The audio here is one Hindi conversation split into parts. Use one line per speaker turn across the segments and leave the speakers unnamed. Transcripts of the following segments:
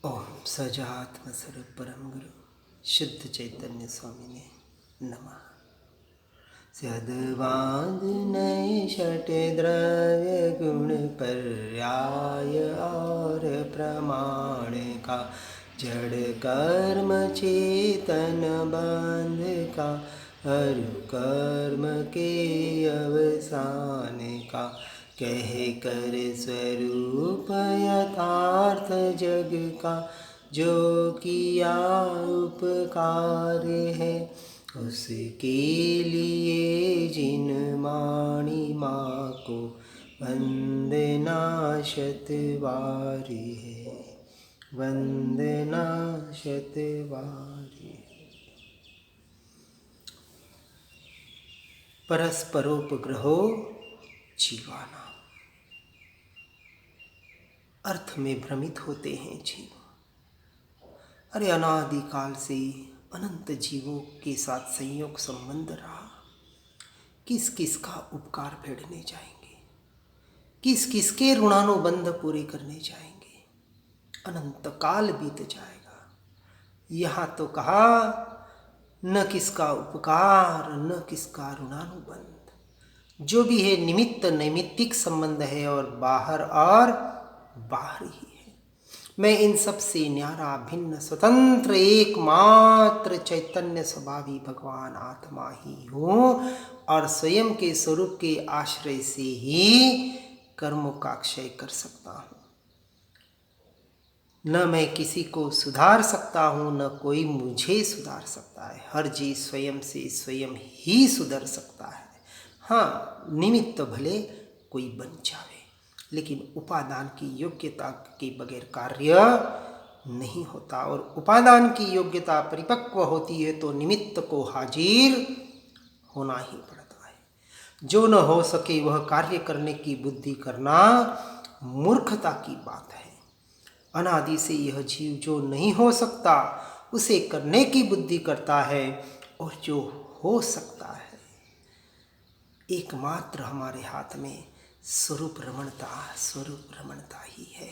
ओम सजात्म स्वरूप परम गुरु शुद्ध चैतन्य स्वामी ने नमः। सद्वाद नए षट द्रव्य गुण पर्याय और प्रमाण का जड़ कर्म चेतन बंध का अरु कर्म के अवसान का कह कर स्वरूप यथार्थ जग का जो किया उपकार है उसके लिए जिन माणी माँ को वंदना शतवारी है, वंदना शतवारी। परस्परोपग्रहो जीवाना। अर्थ में भ्रमित होते हैं जीव। अरे अनादिकाल से अनंत जीवों के साथ संयोग संबंध रहा, किस किस का उपकार फेरने जाएंगे, किस किस के ऋणानुबंध पूरे करने जाएंगे। अनंत काल बीत जाएगा। यहाँ तो कहा न किसका उपकार न किसका ऋणानुबंध, जो भी है निमित्त नैमित्तिक संबंध है और बाहर ही है। मैं इन सब से न्यारा भिन्न स्वतंत्र एकमात्र चैतन्य स्वभावी भगवान आत्मा ही हूँ और स्वयं के स्वरूप के आश्रय से ही कर्मों का क्षय कर सकता हूँ। न मैं किसी को सुधार सकता हूँ न कोई मुझे सुधार सकता है। हर जीव स्वयं से स्वयं ही सुधर सकता है। हाँ, निमित्त भले कोई बन जावे, लेकिन उपादान की योग्यता के बगैर कार्य नहीं होता। और उपादान की योग्यता परिपक्व होती है तो निमित्त को हाजिर होना ही पड़ता है। जो न हो सके वह कार्य करने की बुद्धि करना मूर्खता की बात है। अनादि से यह जीव जो नहीं हो सकता उसे करने की बुद्धि करता है, और जो हो सकता है एकमात्र हमारे हाथ में स्वरूप रमणता ही है।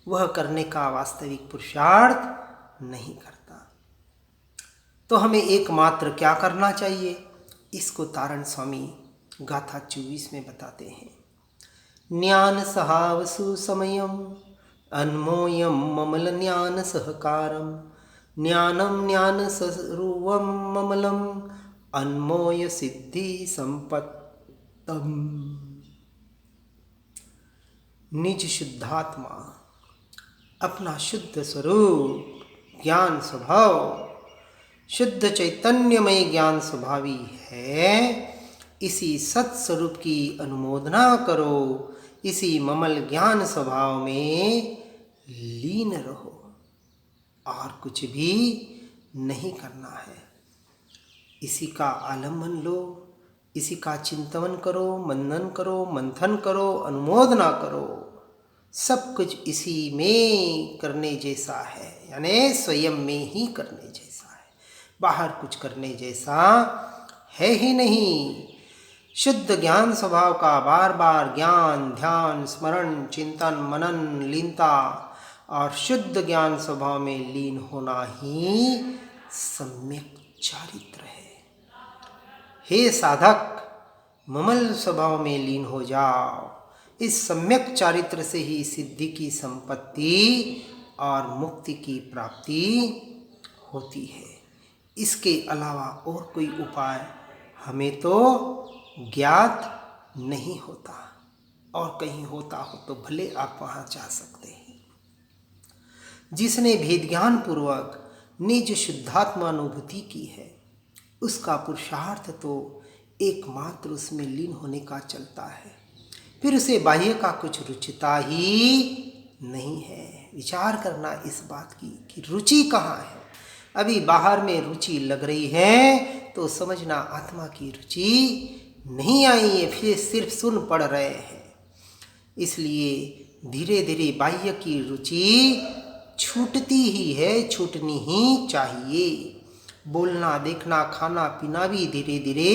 वह करने का वास्तविक पुरुषार्थ नहीं करता। तो हमें एकमात्र क्या करना चाहिए, इसको तारण स्वामी गाथा 24 में बताते हैं। ज्ञान सहावसु समयम अन्मोयम ममल ज्ञान सहकारम ज्ञानम ज्ञान सर्वम ममलम अन्मोय सिद्धि संपत्तम। निज शुद्धात्मा अपना शुद्ध स्वरूप ज्ञान स्वभाव शुद्ध चैतन्यमय ज्ञान स्वभावी है। इसी सत्स्वरूप की अनुमोदना करो, इसी ममल ज्ञान स्वभाव में लीन रहो और कुछ भी नहीं करना है। इसी का आलम्बन लो, इसी का चिंतन करो, मनन करो, मंथन करो, अनुमोदना करो। सब कुछ इसी में करने जैसा है, यानी स्वयं में ही करने जैसा है। बाहर कुछ करने जैसा है ही नहीं। शुद्ध ज्ञान स्वभाव का बार बार ज्ञान ध्यान स्मरण चिंतन मनन लीनता और शुद्ध ज्ञान स्वभाव में लीन होना ही सम्यक चारित्र है। हे साधक, ममल स्वभाव में लीन हो जाओ। इस सम्यक चारित्र से ही सिद्धि की संपत्ति और मुक्ति की प्राप्ति होती है। इसके अलावा और कोई उपाय हमें तो ज्ञात नहीं होता, और कहीं होता हो तो भले आप वहाँ जा सकते हैं। जिसने भेद ज्ञान पूर्वक निज शुद्धात्मानुभूति की है उसका पुरुषार्थ तो एकमात्र उसमें लीन होने का चलता है। फिर उसे बाह्य का कुछ रुचिता ही नहीं है। विचार करना इस बात की कि रुचि कहाँ है। अभी बाहर में रुचि लग रही है तो समझना आत्मा की रुचि नहीं आई है, फिर सिर्फ सुन पड़ रहे हैं। इसलिए धीरे धीरे बाह्य की रुचि छूटती ही है, छूटनी ही चाहिए। बोलना देखना खाना पीना भी धीरे धीरे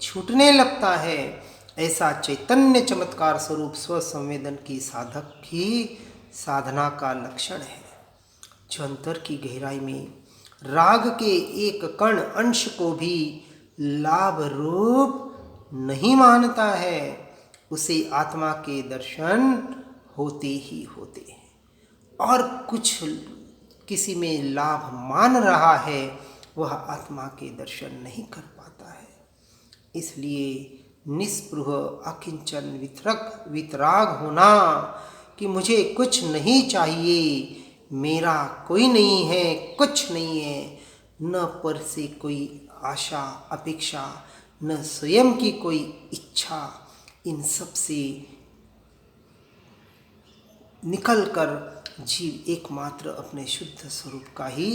छूटने लगता है। ऐसा चैतन्य चमत्कार स्वरूप स्वसंवेदन की साधक की साधना का लक्षण है। जो अंतर की गहराई में राग के एक कण अंश को भी लाभ रूप नहीं मानता है, उसे आत्मा के दर्शन होते ही होते हैं। और कुछ किसी में लाभ मान रहा है, वह आत्मा के दर्शन नहीं कर पाता है। इसलिए निस्पृह अकिंचन वितराग होना कि मुझे कुछ नहीं चाहिए, मेरा कोई नहीं है, कुछ नहीं है, न पर से कोई आशा अपेक्षा, न स्वयं की कोई इच्छा, इन सब से निकलकर जीव एकमात्र अपने शुद्ध स्वरूप का ही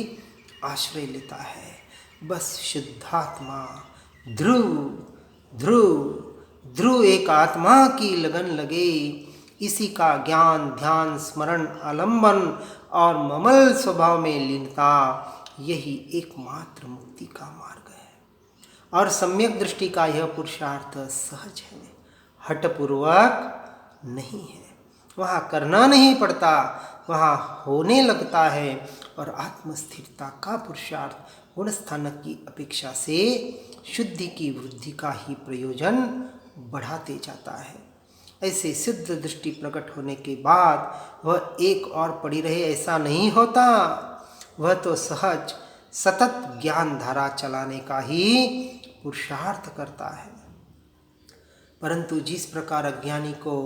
आश्रय लेता है। बस शुद्धात्मा ध्रुव ध्रुव ध्रुव एक आत्मा की लगन लगे, इसी का ज्ञान ध्यान स्मरण आलंबन और ममल स्वभाव में लीनता, यही एकमात्र मुक्ति का मार्ग है। और सम्यक दृष्टि का यह पुरुषार्थ सहज है, हठपूर्वक नहीं है। वहाँ करना नहीं पड़ता, वहाँ होने लगता है। और आत्मस्थिरता का पुरुषार्थ गुणस्थानक की अपेक्षा से शुद्धि की वृद्धि का ही प्रयोजन बढ़ाते जाता है। ऐसे सिद्ध दृष्टि प्रकट होने के बाद वह एक और पड़ी रहे ऐसा नहीं होता, वह तो सहज सतत ज्ञान धारा चलाने का ही पुरुषार्थ करता है। परंतु जिस प्रकार अज्ञानी को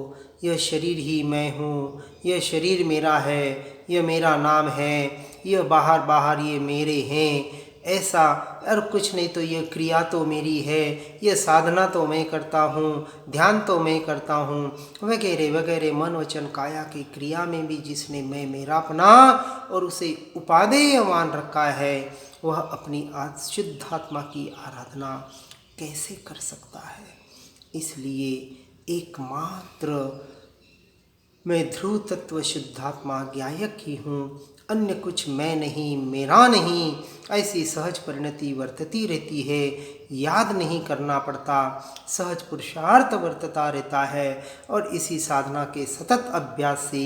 यह शरीर ही मैं हूँ, यह शरीर मेरा है, यह मेरा नाम है, यह बाहर बाहर ये मेरे हैं, ऐसा और कुछ नहीं, तो यह क्रिया तो मेरी है, यह साधना तो मैं करता हूँ, ध्यान तो मैं करता हूँ, वगैरह वगैरह मन वचन काया की क्रिया में भी जिसने मैं मेरापना और उसे उपादेय मान रखा है, वह अपनी शुद्धात्मा की आराधना कैसे कर सकता है। इसलिए एकमात्र मैं ध्रुव तत्व शुद्धात्मा ज्ञायक ही हूँ, अन्य कुछ मैं नहीं, मेरा नहीं, ऐसी सहज परिणति वर्तती रहती है। याद नहीं करना पड़ता, सहज पुरुषार्थ वर्तता रहता है। और इसी साधना के सतत अभ्यास से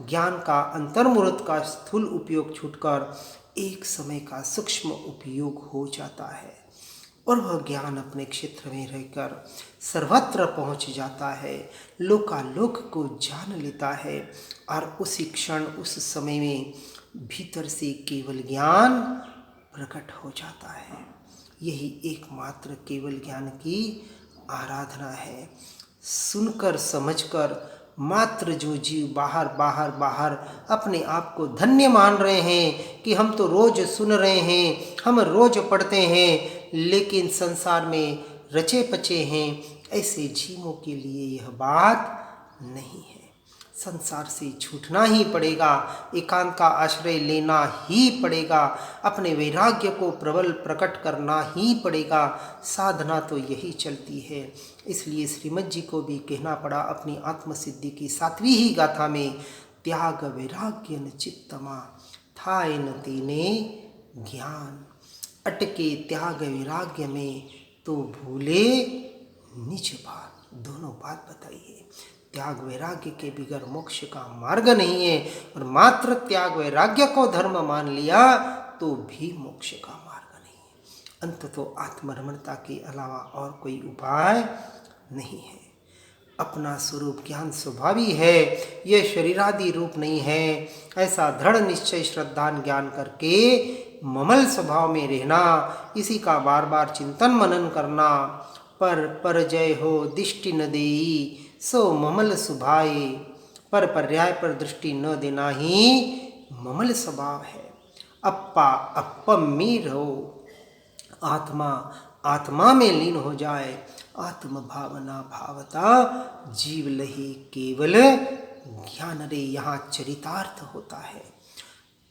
ज्ञान का अंतर्मुहूर्त का स्थूल उपयोग छूटकर एक समय का सूक्ष्म उपयोग हो जाता है और वह ज्ञान अपने क्षेत्र में रहकर सर्वत्र पहुंच जाता है, लोकालोक को जान लेता है। और उसी क्षण उस समय में भीतर से केवल ज्ञान प्रकट हो जाता है। यही एकमात्र केवल ज्ञान की आराधना है। सुनकर समझकर मात्र जो जीव बाहर बाहर बाहर अपने आप को धन्य मान रहे हैं कि हम तो रोज सुन रहे हैं, हम रोज पढ़ते हैं, लेकिन संसार में रचे पचे हैं, ऐसे जीवों के लिए यह बात नहीं है। संसार से छूटना ही पड़ेगा, एकांत का आश्रय लेना ही पड़ेगा, अपने वैराग्य को प्रबल प्रकट करना ही पड़ेगा। साधना तो यही चलती है। इसलिए श्रीमद जी को भी कहना पड़ा अपनी आत्मसिद्धि की 7वीं ही गाथा में, त्याग वैराग्य न चित्तमा थाय न तेने ज्ञान, अटके त्याग वैराग्य में तो भूले निज बात। दोनों बात बताइए, त्याग वैराग्य के बिगर मोक्ष का मार्ग नहीं है, और मात्र त्याग वैराग्य को धर्म मान लिया तो भी मोक्ष का मार्ग नहीं है। अंत तो आत्मरमणता के अलावा और कोई उपाय नहीं है। अपना स्वरूप ज्ञान स्वभावी है, यह शरीरादि रूप नहीं है, ऐसा दृढ़ निश्चय श्रद्धा ज्ञान करके ममल स्वभाव में रहना, इसी का बार बार चिंतन मनन करना। पर जय हो दृष्टि न देई सो ममल सुभाए, पर पर्याय पर दृष्टि न देना ही ममल स्वभाव है। अप्पा अप्पम में रहो, आत्मा आत्मा में लीन हो जाए, आत्म भावना भावता जीव लहे केवल ज्ञान रे, यहाँ चरितार्थ होता है।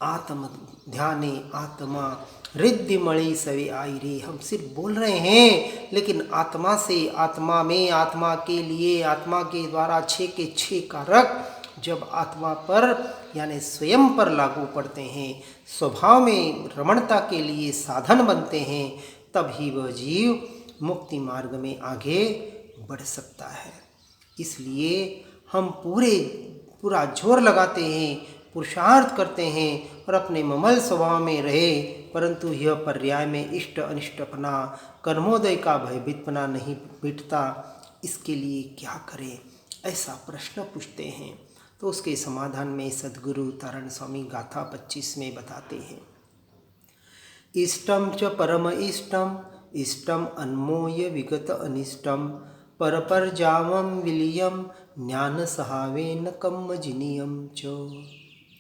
आत्म ध्याने आत्मा रिद्धिमणि सवे आई रे, हम सिर्फ बोल रहे हैं, लेकिन आत्मा से, आत्मा में, आत्मा के लिए, आत्मा के द्वारा 6 के 6 कारक जब आत्मा पर यानी स्वयं पर लागू पड़ते हैं, स्वभाव में रमणता के लिए साधन बनते हैं, तब ही वह जीव मुक्ति मार्ग में आगे बढ़ सकता है। इसलिए हम पूरा जोर लगाते हैं, पुरुषार्थ करते हैं और अपने ममल स्वभाव में रहे, परंतु यह पर्याय में इष्ट अनिष्टपना, कर्मोदय का भयभीतपना नहीं मिटता, इसके लिए क्या करें, ऐसा प्रश्न पूछते हैं। तो उसके समाधान में सद्गुरु तारण स्वामी गाथा 25 में बताते हैं, इष्टम च परम इष्टम, इष्टम अन्मोय विगत अनिष्टम, परपर जावम विलियम, ज्ञान सहावेन कम्म जिनियम च।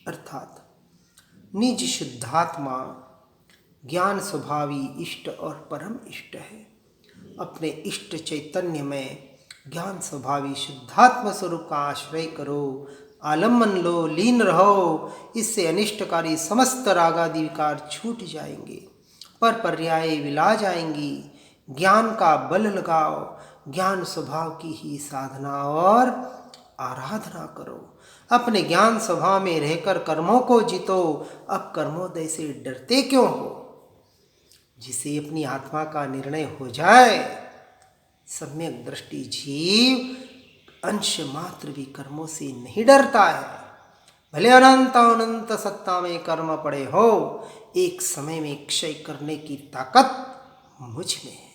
अर्थात निज शुद्धात्मा ज्ञान स्वभावी इष्ट और परम इष्ट है। अपने इष्ट चैतन्य में ज्ञान स्वभावी शुद्धात्म स्वरूप का आश्रय करो, आलम्बन लो, लीन रहो। इससे अनिष्टकारी समस्त रागादि विकार छूट जाएंगे, पर पर्याय विला जाएंगी। ज्ञान का बल लगाओ, ज्ञान स्वभाव की ही साधना और आराधना करो। अपने ज्ञान स्वभाव में रहकर कर्मों को जीतो। अब कर्मोदय से डरते क्यों हो? जिसे अपनी आत्मा का निर्णय हो जाए, सम्यक दृष्टि जीव अंश मात्र भी कर्मों से नहीं डरता है। भले अनंत अनंत सत्ता में कर्म पड़े हो, एक समय में क्षय करने की ताकत मुझ में है,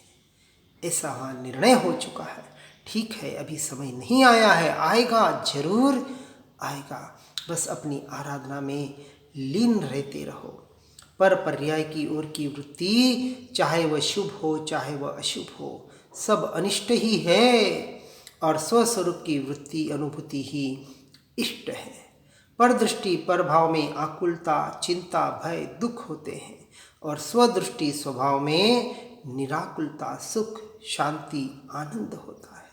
ऐसा वहाँ निर्णय हो चुका है। ठीक है, अभी समय नहीं आया है, आएगा, जरूर आएगा। बस अपनी आराधना में लीन रहते रहो। पर पर्याय की ओर की वृत्ति, चाहे वह शुभ हो चाहे वह अशुभ हो, सब अनिष्ट ही है, और स्वस्वरूप की वृत्ति अनुभूति ही इष्ट है। पर दृष्टि पर भाव में आकुलता, चिंता, भय, दुख होते हैं, और स्वदृष्टि स्वभाव में निराकुलता, सुख, शांति, आनंद होता है।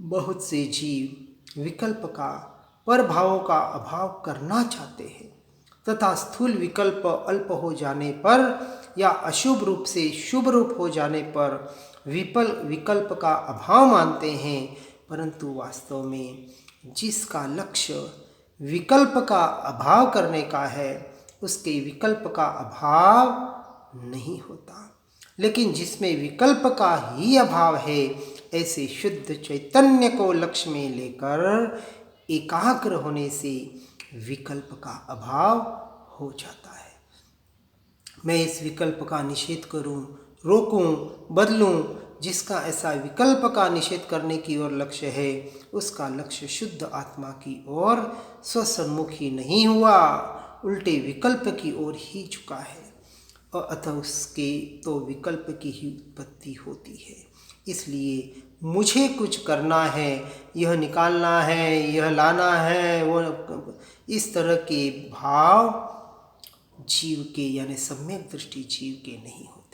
बहुत से जीव विकल्प का, पर भावों का अभाव करना चाहते हैं, तथा स्थूल विकल्प अल्प हो जाने पर या अशुभ रूप से शुभ रूप हो जाने पर विकल्प का अभाव मानते हैं, परंतु वास्तव में जिसका लक्ष्य विकल्प का अभाव करने का है, उसके विकल्प का अभाव नहीं होता। लेकिन जिसमें विकल्प का ही अभाव है, ऐसे शुद्ध चैतन्य को लक्ष्य में लेकर एकाग्र होने से विकल्प का अभाव हो जाता है। मैं इस विकल्प का निषेध करूं, रोकूं, बदलूं। जिसका ऐसा विकल्प का निषेध करने की ओर लक्ष्य है, उसका लक्ष्य शुद्ध आत्मा की ओर स्वसन्मुख ही नहीं हुआ, उल्टे विकल्प की ओर ही झुका है, और अतः उसके तो विकल्प की ही उत्पत्ति होती है। इसलिए मुझे कुछ करना है, यह निकालना है, यह लाना है, वो इस तरह के भाव जीव के, यानी सम्यक दृष्टि जीव के नहीं होते।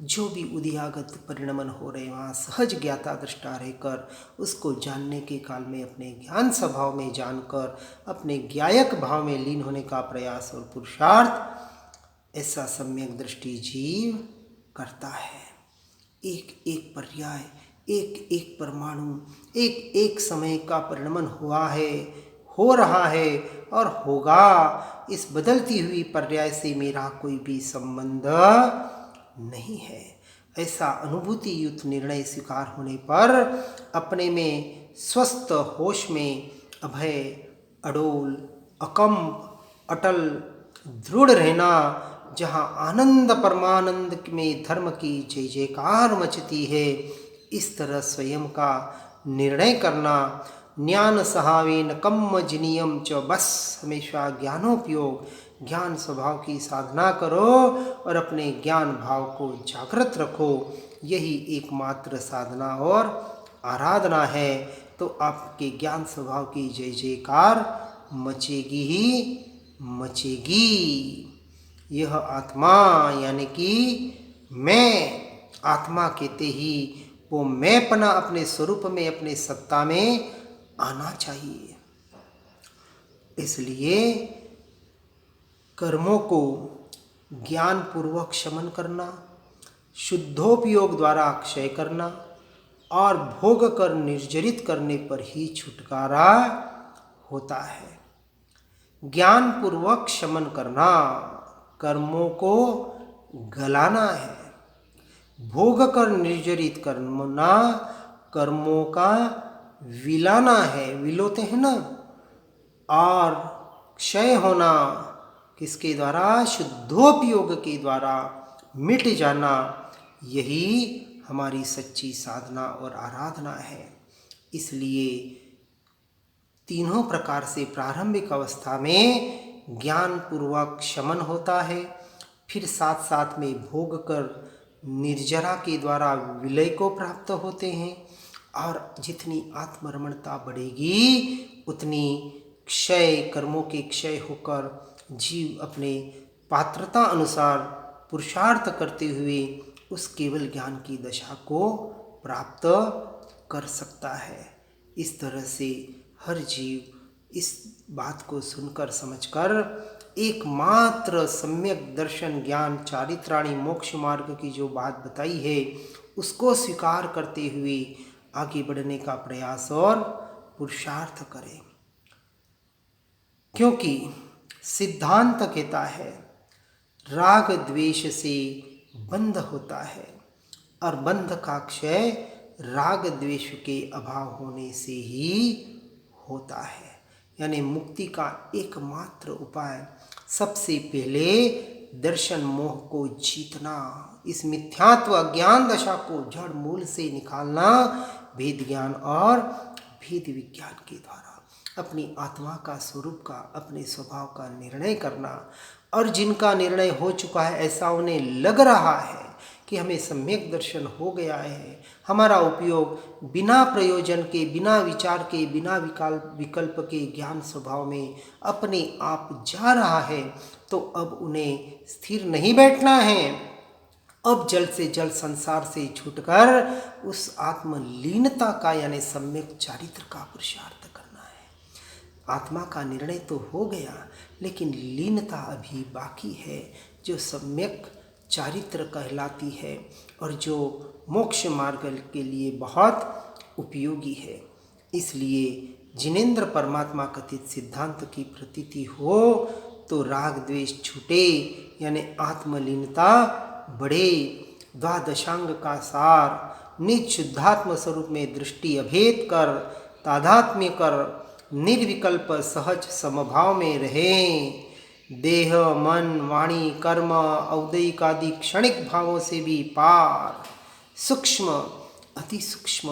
जो भी उदयागत परिणमन हो रहे, वहाँ सहज ज्ञाता दृष्टा रहकर उसको जानने के काल में अपने ज्ञान स्वभाव में जानकर अपने ज्ञायक भाव में लीन होने का प्रयास और पुरुषार्थ ऐसा सम्यक दृष्टि जीव करता है। एक एक पर्याय, एक एक परमाणु, एक एक समय का परिणमन हुआ है, हो रहा है और होगा। इस बदलती हुई पर्याय से मेरा कोई भी संबंध नहीं है। ऐसा अनुभूति युक्त निर्णय स्वीकार होने पर अपने में स्वस्थ होश में अभय, अडोल, अकम्प, अटल, दृढ़ रहना, जहाँ आनंद परमानंद में धर्म की जय जयकार मचती है, इस तरह स्वयं का निर्णय करना। ज्ञान सहावेन कम्म जिनियम च, बस हमेशा ज्ञानोपयोग, ज्ञान स्वभाव की साधना करो और अपने ज्ञान भाव को जागृत रखो। यही एकमात्र साधना और आराधना है। तो आपके ज्ञान स्वभाव की जय जयकार मचेगी ही मचेगी। यह आत्मा, यानी कि मैं, आत्मा कहते ही वो मैंपना अपने स्वरूप में, अपने सत्ता में आना चाहिए। इसलिए कर्मों को ज्ञान पूर्वक शमन करना, शुद्धोपयोग द्वारा क्षय करना और भोग कर निर्जरित करने पर ही छुटकारा होता है। ज्ञान पूर्वक शमन करना, कर्मों को गलाना है। भोग कर निर्जरित करना, कर्मों का विलाना है, विलोते हैं ना। और क्षय होना किसके द्वारा? शुद्धोपयोग के द्वारा मिट जाना, यही हमारी सच्ची साधना और आराधना है। इसलिए तीनों प्रकार से प्रारंभिक अवस्था में ज्ञान पूर्वक शमन होता है, फिर साथ साथ में भोग कर निर्जरा के द्वारा विलय को प्राप्त होते हैं, और जितनी आत्मरमणता बढ़ेगी उतनी क्षय, कर्मों के क्षय होकर जीव अपने पात्रता अनुसार पुरुषार्थ करते हुए उस केवल ज्ञान की दशा को प्राप्त कर सकता है। इस तरह से हर जीव इस बात को सुनकर समझकर एकमात्र सम्यक दर्शन ज्ञान चारित्राणी मोक्ष मार्ग की जो बात बताई है उसको स्वीकार करते हुए आगे बढ़ने का प्रयास और पुरुषार्थ करें, क्योंकि सिद्धांत कहता है राग द्वेष से बंध होता है, और बंध का क्षय राग द्वेष के अभाव होने से ही होता है। यानी मुक्ति का एकमात्र उपाय सबसे पहले दर्शन मोह को जीतना, इस मिथ्यात्व अज्ञान दशा को जड़ मूल से निकालना भेद ज्ञान और भेद विज्ञान के द्वारा अपनी आत्मा का स्वरूप का, अपने स्वभाव का निर्णय करना। और जिनका निर्णय हो चुका है, ऐसा उन्हें लग रहा है कि हमें सम्यक दर्शन हो गया है, हमारा उपयोग बिना प्रयोजन के, बिना विचार के, बिना विकल्प के ज्ञान स्वभाव में अपने आप जा रहा है, तो अब उन्हें स्थिर नहीं बैठना है। अब जल्द से जल्द संसार से छूटकर उस आत्मलीनता का यानी सम्यक चारित्र का पुरुषार्थ करना है। आत्मा का निर्णय तो हो गया, लेकिन लीनता अभी बाकी है, जो सम्यक चारित्र कहलाती है और जो मोक्ष मार्ग के लिए बहुत उपयोगी है। इसलिए जिनेंद्र परमात्मा कथित सिद्धांत की प्रतीति हो तो राग द्वेष छूटे, यानी आत्मलीनता बढ़े। द्वादशांग का सार निज शुद्धात्म स्वरूप में दृष्टि अभेद कर, तादात्म्य कर, निर्विकल्प सहज समभाव में रहें। देह, मन, वाणी, कर्म, औदयिक आदि क्षणिक भावों से भी पार, सूक्ष्म, अति सूक्ष्म,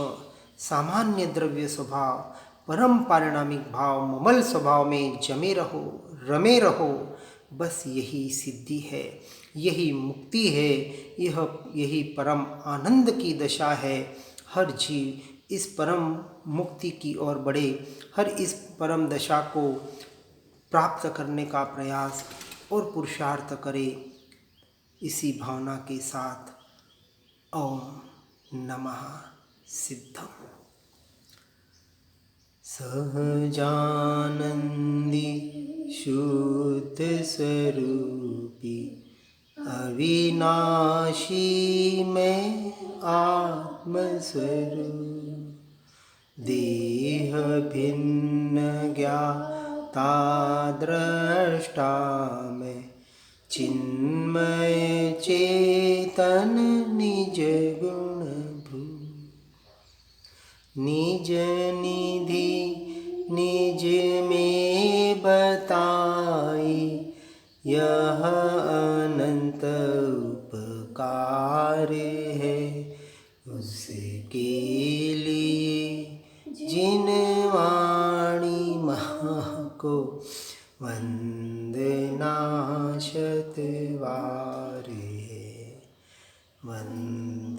सामान्य द्रव्य स्वभाव, परम पारिणामिक भाव, ममल स्वभाव में जमे रहो, रमे रहो। बस यही सिद्धि है, यही मुक्ति है, यही परम आनंद की दशा है। हर जीव इस परम मुक्ति की ओर बढ़े, हर इस परम दशा को प्राप्त करने का प्रयास और पुरुषार्थ करे। इसी भावना के साथ ओम नमः सिद्धम। सहजानंदी शुद्ध स्वरूपी अविनाशी में आत्मस्वरूप, देह भिन्न ज्ञाता दृष्टा में चिन्मय चेतन निज गुण भू, निज निधि निज में बताई, यह अनंत उपकार है उसके लिए जिन वाणी माँ को वंदना शतवार है। वंदना